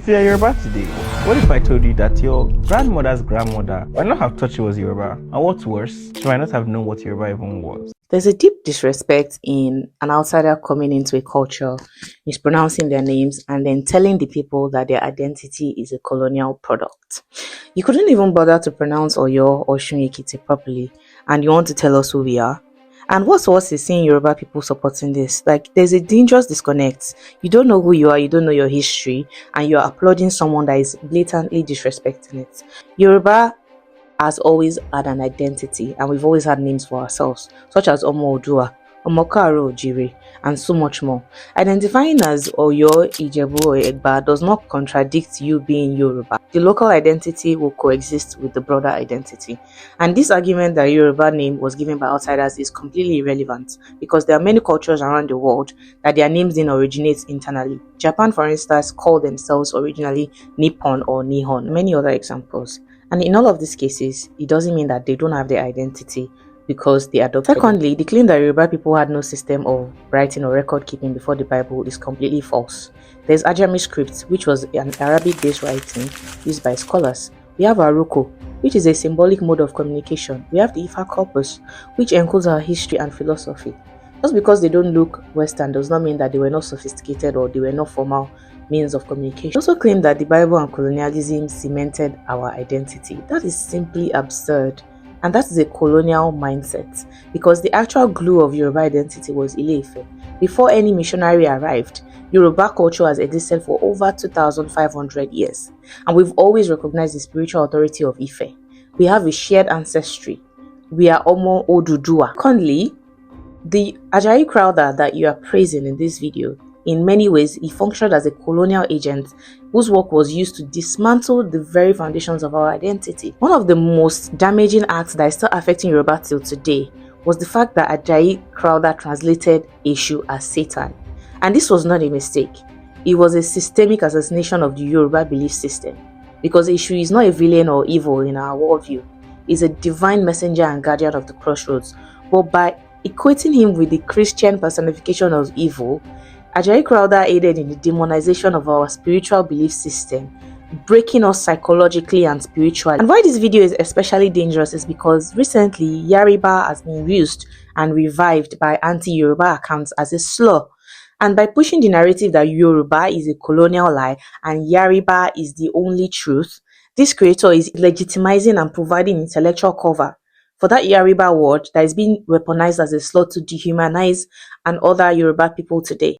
If you're Yoruba today, what if I told you that your grandmother's grandmother might not have thought she was Yoruba? And what's worse, she might not have known what Yoruba even was. There's a deep disrespect in an outsider coming into a culture, mispronouncing their names, and then telling the people that their identity is a colonial product. You couldn't even bother to pronounce Oyo or Shunyekiti properly, and you want to tell us who we are? And what's worse is seeing Yoruba people supporting this. Like, there's a dangerous disconnect. You don't know who you are, you don't know your history, and you're applauding someone that is blatantly disrespecting it. Yoruba has always had an identity, and we've always had names for ourselves, such as Omo Odua, Omo Karo Ojire, and so much more. Identifying as Oyo, Ijebu, or Egba does not contradict you being Yoruba. The local identity will coexist with the broader identity. And this argument that Yoruba name was given by outsiders is completely irrelevant, because there are many cultures around the world that their names didn't originate internally. Japan, for instance, called themselves originally Nippon or Nihon, many other examples. And in all of these cases, it doesn't mean that they don't have their identity because they adopted. Secondly, the claim that Yoruba people had no system of writing or record keeping before the Bible is completely false. There's Ajami script, which was an Arabic-based writing used by scholars. We have Aruko, which is a symbolic mode of communication. We have the Ifa corpus, which encodes our history and philosophy. Just because they don't look Western does not mean that they were not sophisticated or they were not formal means of communication. They also claim that the Bible and colonialism cemented our identity. That is simply absurd, and that is a colonial mindset, because the actual glue of Yoruba identity was Ile-Ife. Before any missionary arrived, Yoruba culture has existed for over 2,500 years, and we've always recognized the spiritual authority of Ife. We have a shared ancestry. We are Omo Odudua. Secondly, the Ajayi Crowther that you are praising in this video, in many ways, he functioned as a colonial agent whose work was used to dismantle the very foundations of our identity. One of the most damaging acts that is still affecting Yoruba till today was the fact that Ajayi Crowther translated Eshu as Satan. And this was not a mistake. It was a systemic assassination of the Yoruba belief system, because Eshu is not a villain or evil in our worldview. He's a divine messenger and guardian of the crossroads. But by equating him with the Christian personification of evil, Ajayi Crowther aided in the demonization of our spiritual belief system, breaking us psychologically and spiritually. And why this video is especially dangerous is because recently Yariba has been used and revived by anti-Yoruba accounts as a slur. And by pushing the narrative that Yoruba is a colonial lie and Yariba is the only truth, this creator is legitimizing and providing intellectual cover for that Yariba word that is being weaponized as a slur to dehumanize and other Yoruba people today.